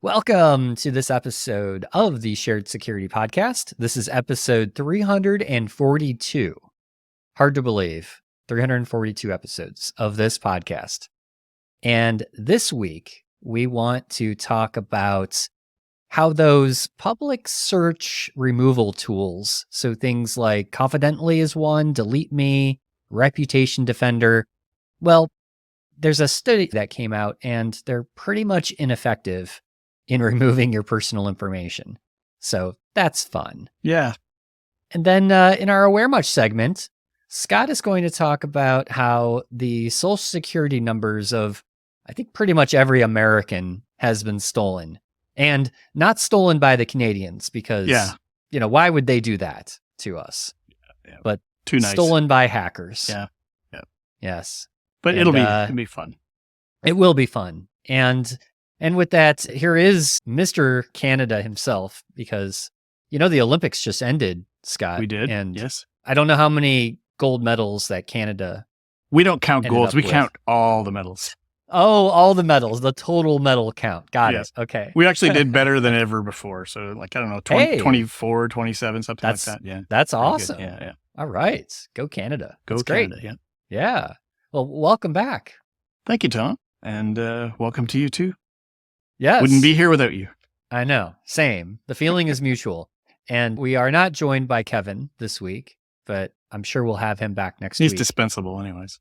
Welcome to this episode of the Shared Security Podcast. This is episode 342. Hard to believe, 342 episodes of this podcast. And this week, we want to talk about how those public search removal tools, so things like Confidently is one, DeleteMe, Reputation Defender, well, there's a study that came out and they're pretty much ineffective in removing your personal information. So that's fun. Yeah. And then in our Aware Much segment, Scott is going to talk about how the social security numbers of, I think, pretty much every American has been stolen. And not stolen by the Canadians because, why would they do that to us? Yeah. But too nice. Stolen by hackers. Yeah. Yes. But it'll be fun. It will be fun. And with that, here is Mr. Canada himself, because, the Olympics just ended, Scott. We did, and yes. I don't know how many gold medals that Canada We don't count golds. We count all the medals. Oh, all the medals, the total medal count. Got Yes. it. Okay. We actually did better than ever before. So, 24, 27, something like that. Yeah. That's Pretty awesome. good. Yeah. All right. Go Canada. Go That's Canada, great. yeah. Yeah. Well, welcome back. Thank you, Tom. And welcome to you, too. Yes. Wouldn't be here without you. I know. Same. The feeling is mutual. And we are not joined by Kevin this week, but I'm sure we'll have him back next week. He's dispensable anyways.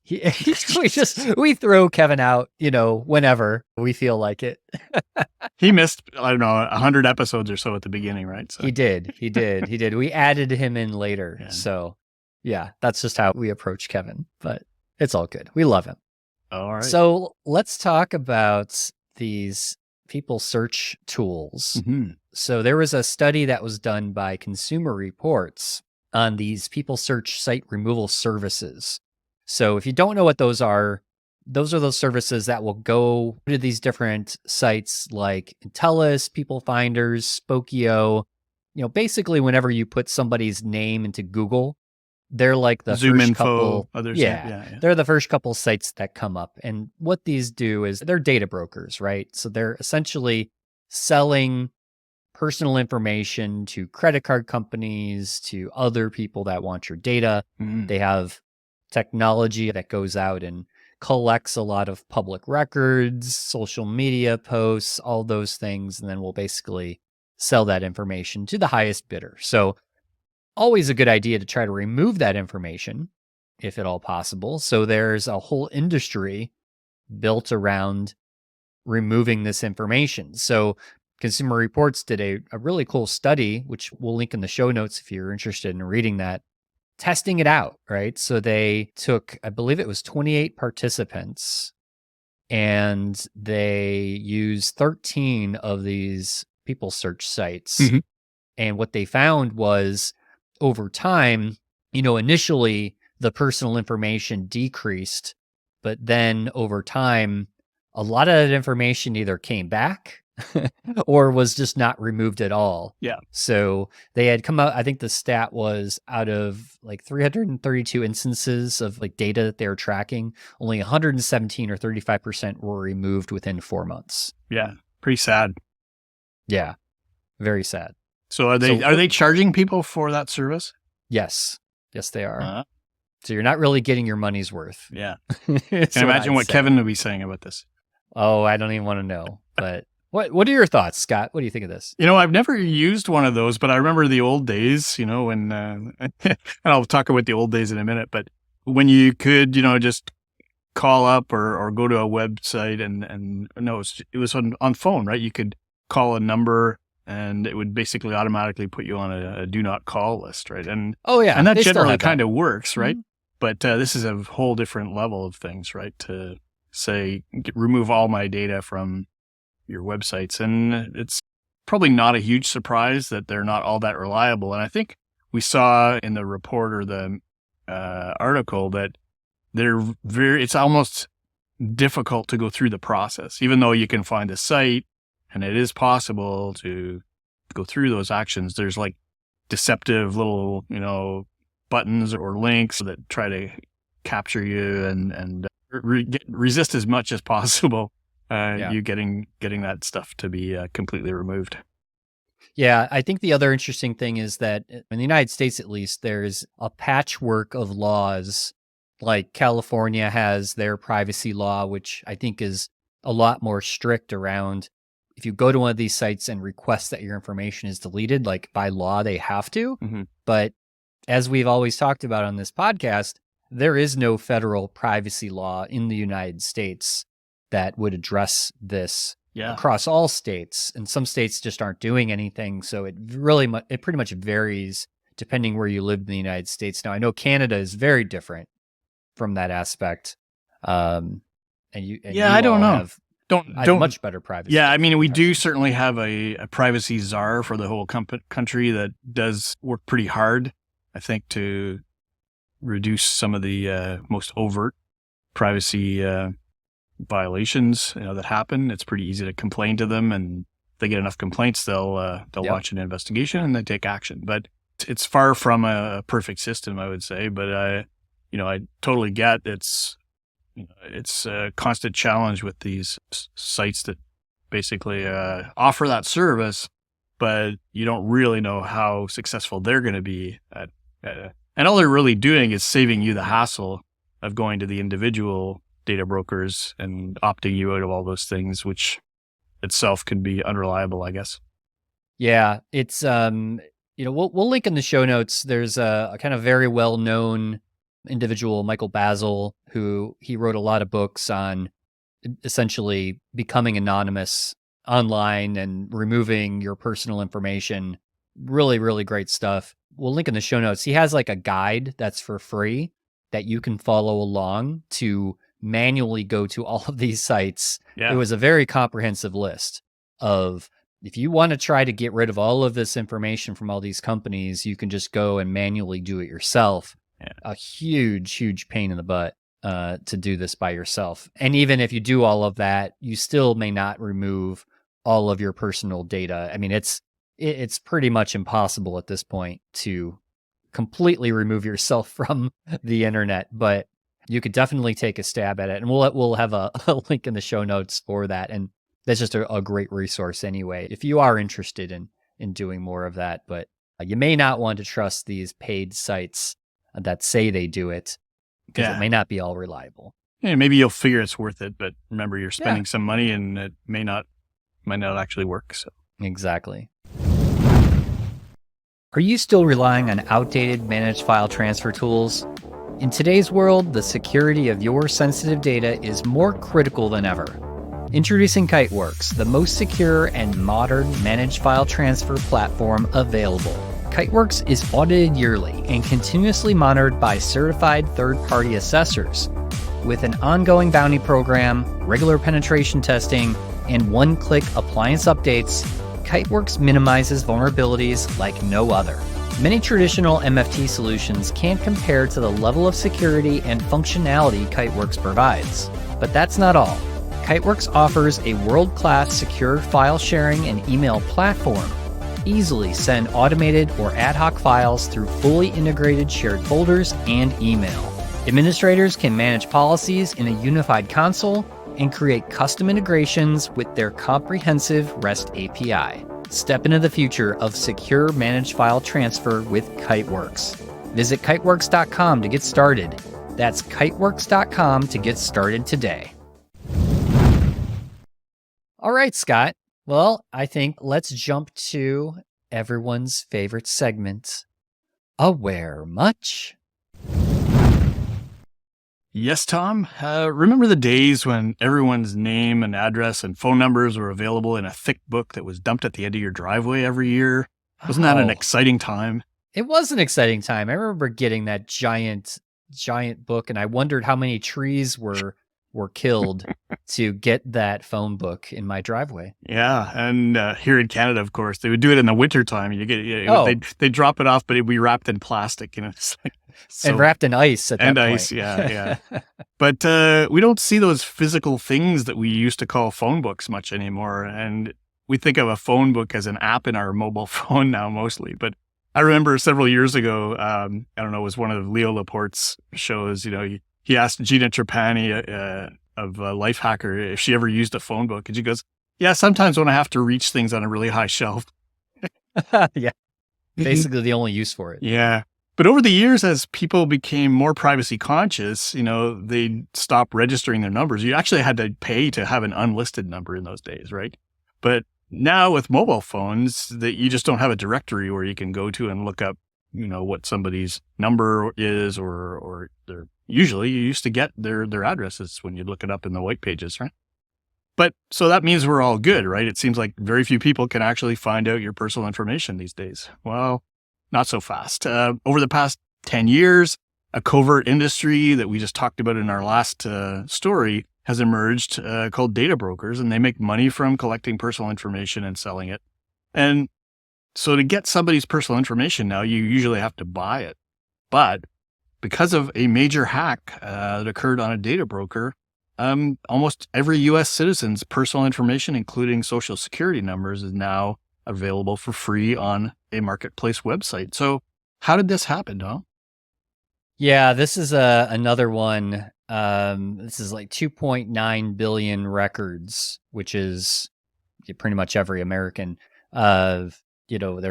We throw Kevin out, whenever we feel like it. He missed, 100 episodes or so at the beginning, right? So. He did. We added him in later. Yeah. So yeah, that's just how we approach Kevin, but it's all good. We love him. All right. So let's talk about these people search tools. Mm-hmm. So there was a study that was done by Consumer Reports on these people search site removal services. So if you don't know what those are those services that will go to these different sites like Intellus, People Finders, Spokeo. Basically whenever you put somebody's name into Google, they're like the Zoom first info, couple. others. Yeah, they're the first couple sites that come up. And what these do is they're data brokers, right? So they're essentially selling personal information to credit card companies, to other people that want your data. Mm-hmm. They have technology that goes out and collects a lot of public records, social media posts, all those things, and then will basically sell that information to the highest bidder. So always a good idea to try to remove that information, if at all possible. So there's a whole industry built around removing this information. So Consumer Reports did a really cool study, which we'll link in the show notes if you're interested in reading that, testing it out, right? So they took, I believe it was 28 participants, and they used 13 of these people search sites. Mm-hmm. And what they found was over time, initially the personal information decreased, but then over time, a lot of that information either came back or was just not removed at all. Yeah. So they had come out, I think the stat was out of 332 instances of data that they were tracking, only 117 or 35% were removed within 4 months. Yeah. Pretty sad. Yeah. Very sad. So are they charging people for that service? Yes. Yes, they are. So you're not really getting your money's worth. Yeah. Can I imagine what Kevin would be saying about this? Oh, I don't even want to know. But what are your thoughts, Scott? What do you think of this? I've never used one of those, but I remember the old days, when, and I'll talk about the old days in a minute, but when you could, just call up or go to a website and no, it was on phone, right? You could call a number and it would basically automatically put you on a do not call list, right? And oh yeah, and that generally kind of works, right? Mm-hmm. But this is a whole different level of things, right? To say remove all my data from your websites, and it's probably not a huge surprise that they're not all that reliable. And I think we saw in the report or the article that it's almost difficult to go through the process, even though you can find a site. And it is possible to go through those actions. There's deceptive little, buttons or links that try to capture you and resist as much as possible you getting that stuff to be completely removed. Yeah, I think the other interesting thing is that in the United States, at least, there's a patchwork of laws. Like California has their privacy law, which I think is a lot more strict around if you go to one of these sites and request that your information is deleted, like by law, they have to. Mm-hmm. But as we've always talked about on this podcast, there is no federal privacy law in the United States that would address this across all states. And some states just aren't doing anything. So it pretty much varies depending where you live in the United States. Now, I know Canada is very different from that aspect. I don't know. Don't much better privacy. Yeah, I mean, we do certainly have a privacy czar for the whole country that does work pretty hard, I think, to reduce some of the most overt privacy violations that happen. It's pretty easy to complain to them, and if they get enough complaints, they'll launch an investigation and then take action. But it's far from a perfect system, I would say. But I totally get it's a constant challenge with these sites that basically offer that service, but you don't really know how successful they're going to be at and all they're really doing is saving you the hassle of going to the individual data brokers and opting you out of all those things, which itself can be unreliable, I guess. Yeah, it's we'll link in the show notes. There's a kind of very well-known individual, Michael Basil, who he wrote a lot of books on essentially becoming anonymous online and removing your personal information. Really, really great stuff. We'll link in the show notes. He has like a guide that's for free that you can follow along to manually go to all of these sites. Yeah. It was a very comprehensive list of, if you want to try to get rid of all of this information from all these companies, you can just go and manually do it yourself. Yeah. A huge, huge pain in the butt to do this by yourself. And even if you do all of that, you still may not remove all of your personal data. I mean, it's pretty much impossible at this point to completely remove yourself from the internet, but you could definitely take a stab at it. And we'll have a link in the show notes for that. And that's just a great resource anyway, if you are interested in doing more of that. But you may not want to trust these paid sites that say they do it, because it may not be all reliable. Yeah, maybe you'll figure it's worth it, but remember, you're spending some money and it might not actually work. So exactly. Are you still relying on outdated managed file transfer tools? In today's world, the security of your sensitive data is more critical than ever. Introducing Kiteworks, the most secure and modern managed file transfer platform available. Kiteworks is audited yearly and continuously monitored by certified third-party assessors. With an ongoing bounty program, regular penetration testing, and one-click appliance updates, Kiteworks minimizes vulnerabilities like no other. Many traditional MFT solutions can't compare to the level of security and functionality Kiteworks provides. But that's not all. Kiteworks offers a world-class secure file sharing and email platform. Easily send automated or ad hoc files through fully integrated shared folders and email. Administrators can manage policies in a unified console and create custom integrations with their comprehensive REST API. Step into the future of secure managed file transfer with Kiteworks. Visit kiteworks.com to get started. That's kiteworks.com to get started today. All right, Scott. Well, I think let's jump to everyone's favorite segment, Aware Much? Yes, Tom. Remember the days when everyone's name and address and phone numbers were available in a thick book that was dumped at the end of your driveway every year? Wasn't that an exciting time? It was an exciting time. I remember getting that giant book, and I wondered how many trees were killed to get that phone book in my driveway. Yeah, and here in Canada, of course, they would do it in the wintertime. They drop it off, but it'd be wrapped in plastic, It's like, and wrapped in ice at that point. And ice, yeah. But we don't see those physical things that we used to call phone books much anymore. And we think of a phone book as an app in our mobile phone now mostly. But I remember several years ago, it was one of Leo Laporte's shows, he asked Gina Trapani a life hacker if she ever used a phone book, and she goes, "Yeah, sometimes when I have to reach things on a really high shelf." Yeah. Basically the only use for it. Yeah. But over the years, as people became more privacy conscious, they stopped registering their numbers. You actually had to pay to have an unlisted number in those days, right? But now with mobile phones, that you just don't have a directory where you can go to and look up, what somebody's number is, or usually you used to get their addresses when you look it up in the white pages, right? But so that means we're all good, right? It seems like very few people can actually find out your personal information these days. Well, not so fast. Over the past 10 years, a covert industry that we just talked about in our last story has emerged called data brokers, and they make money from collecting personal information and selling it. And so to get somebody's personal information now, you usually have to buy it. But because of a major hack that occurred on a data broker, almost every U.S. citizen's personal information, including social security numbers, is now available for free on a marketplace website. So how did this happen, Dom? Yeah, this is another one. This is like 2.9 billion records, which is pretty much every American. Their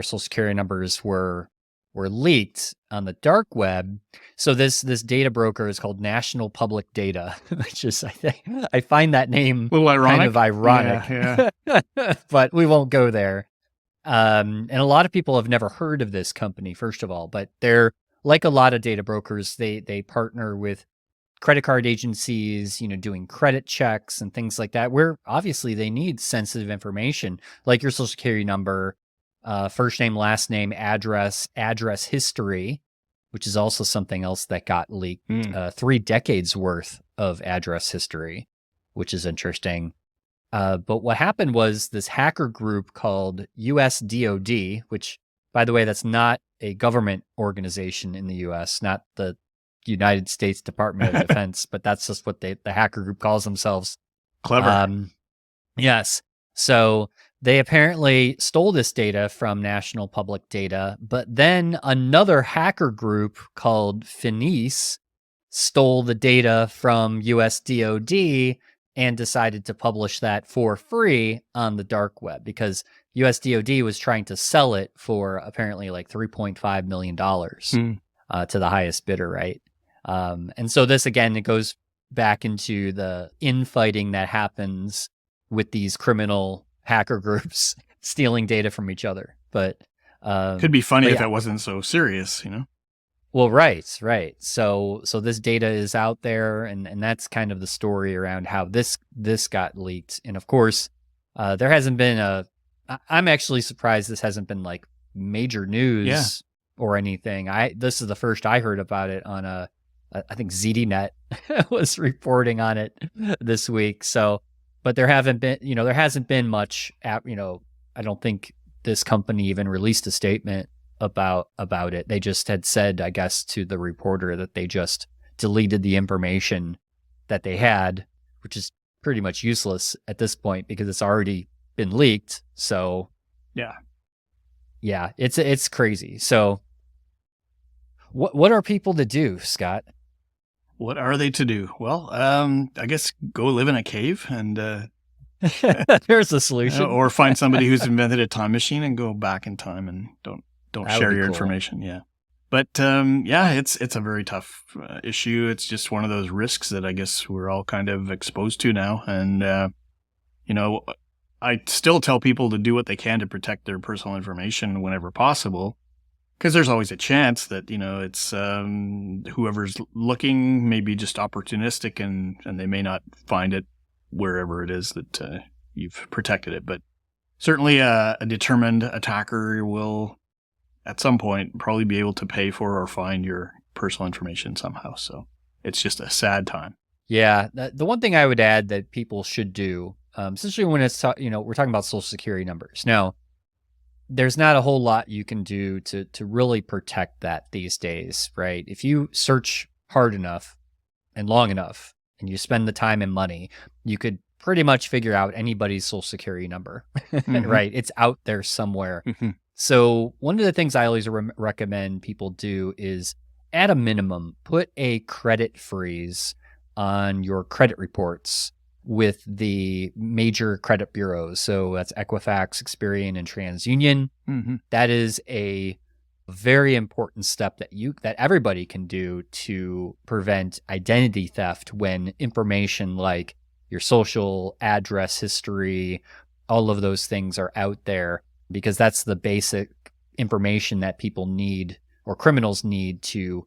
social security numbers were leaked on the dark web. So this data broker is called National Public Data, which is, I find that name A little ironic. kind of ironic. Yeah. But we won't go there. And a lot of people have never heard of this company, first of all, but they're like a lot of data brokers. They partner with credit card agencies, doing credit checks and things like that, where obviously they need sensitive information like your social security number, first name, last name, address history, which is also something else that got leaked. 3 decades worth of address history, which is interesting. But what happened was this hacker group called US DoD, which, by the way, that's not a government organization in the US, not the United States Department of Defense, but that's just what the hacker group calls themselves. Clever. Yes. So they apparently stole this data from National Public Data, but then another hacker group called Finis stole the data from US DoD and decided to publish that for free on the dark web because US DoD was trying to sell it for apparently like $3.5 million to the highest bidder, right? And so this, again, it goes back into the infighting that happens with these criminal hacker groups stealing data from each other. But could be funny if it wasn't so serious, Well, right. So this data is out there, and that's kind of the story around how this got leaked. And of course, there hasn't been I'm actually surprised this hasn't been like major news or anything. This is the first I heard about it on I think ZDNet was reporting on it this week. So, but there hasn't been much. I don't think this company even released a statement about it. They just had said, I guess, to the reporter that they just deleted the information that they had, which is pretty much useless at this point because it's already been leaked. So yeah, it's crazy. So what are people to do, Scott? What are they to do? Well, I guess go live in a cave and there's a solution. Or find somebody who's invented a time machine and go back in time and don't share your information. Yeah. But it's a very tough issue. It's just one of those risks that I guess we're all kind of exposed to now. And, I still tell people to do what they can to protect their personal information whenever possible. Because there's always a chance that, it's whoever's looking may be just opportunistic and they may not find it wherever it is that you've protected it. But certainly a determined attacker will, at some point, probably be able to pay for or find your personal information somehow. So it's just a sad time. Yeah. The one thing I would add that people should do, especially when it's, we're talking about social security numbers. Now, there's not a whole lot you can do to really protect that these days, right? If you search hard enough and long enough and you spend the time and money, you could pretty much figure out anybody's social security number, right? It's out there somewhere. So one of the things I always recommend people do is, at a minimum, put a credit freeze on your credit reports with the major credit bureaus. So that's Equifax, Experian, and TransUnion. That is a very important step that everybody can do to prevent identity theft when information like your social address history, all of those things are out there, because that's the basic information that people need or criminals need to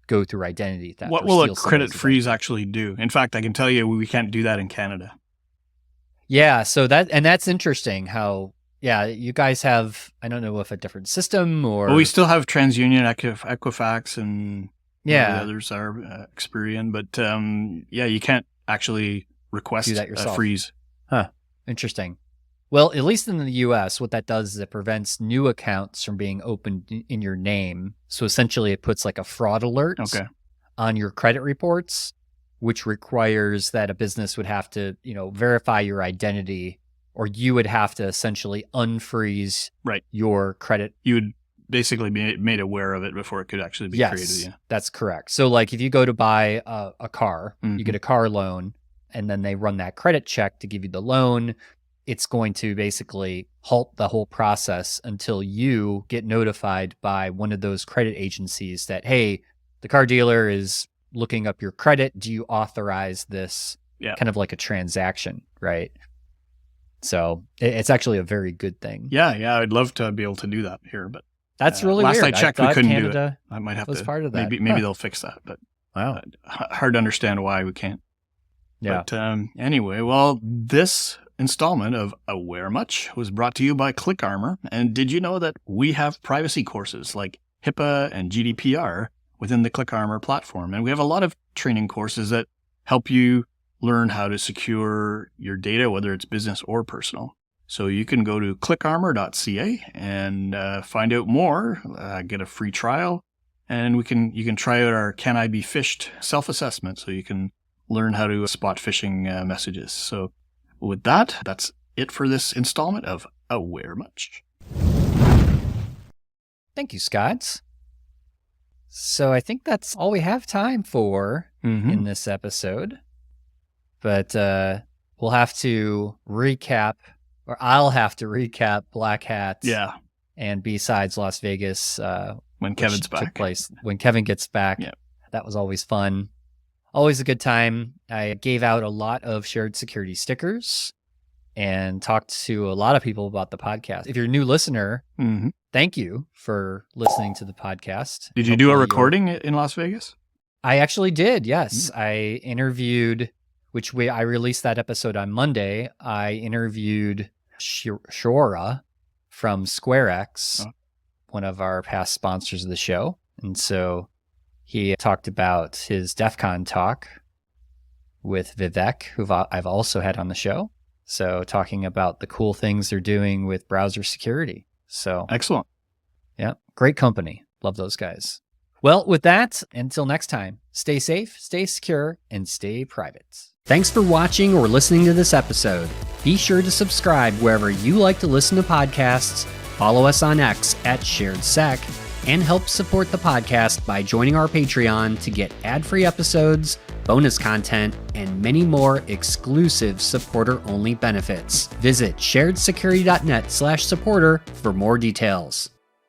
go through identity theft. What will a credit freeze actually do? In fact, I can tell you we can't do that in Canada. Yeah, so that's interesting how, yeah, you guys have, I don't know if a different system or... Well, we still have TransUnion, Equifax, and the yeah, others are Experian, but yeah, you can't actually request do that yourself. A freeze. Huh, interesting. Well, at least in the US, what that does is it prevents new accounts from being opened in your name. So essentially it puts like a fraud alert on your credit reports, which requires that a business would have to, verify your identity, or you would have to essentially unfreeze your credit. You would basically be made aware of it before it could actually be created. Yeah, that's correct. So like if you go to buy a car, you get a car loan, and then they run that credit check to give you the loan, it's going to basically halt the whole process until you get notified by one of those credit agencies that, hey, the car dealer is looking up your credit. Do you authorize this? Yeah. Kind of like a transaction, right? So it's actually a very good thing. Yeah, I'd love to be able to do that here, but that's really last weird. I checked, we couldn't Canada do it. I might have was to. Part of that. Maybe they'll fix that, but wow, hard to understand why we can't. Yeah. But anyway, well, this installment of Aware Much was brought to you by ClickArmor. And did you know that we have privacy courses like HIPAA and GDPR within the ClickArmor platform? And we have a lot of training courses that help you learn how to secure your data, whether it's business or personal. So you can go to clickarmor.ca and find out more, get a free trial, and you can try out our Can I Be Phished self-assessment, so you can learn how to spot phishing messages. So with that, that's it for this installment of Aware Much. Thank you, Scott. So I think that's all we have time for in this episode. But we'll have to recap, or I'll have to recap Black Hat and B-Sides Las Vegas when Kevin's back. Took place when Kevin gets back. Yeah. That was always fun. Always a good time. I gave out a lot of shared security stickers and talked to a lot of people about the podcast. If you're a new listener, thank you for listening to the podcast. Did you do a recording in Las Vegas? I actually did, yes. I interviewed, I released that episode on Monday. I interviewed Shora from SquareX, one of our past sponsors of the show. And so he talked about his DEF CON talk with Vivek, who I've also had on the show. So talking about the cool things they're doing with browser security. So excellent. Yeah, great company. Love those guys. Well, with that, until next time, stay safe, stay secure, and stay private. Thanks for watching or listening to this episode. Be sure to subscribe wherever you like to listen to podcasts, follow us on X @SharedSec, and help support the podcast by joining our Patreon to get ad-free episodes, bonus content, and many more exclusive supporter-only benefits. Visit sharedsecurity.net/supporter for more details.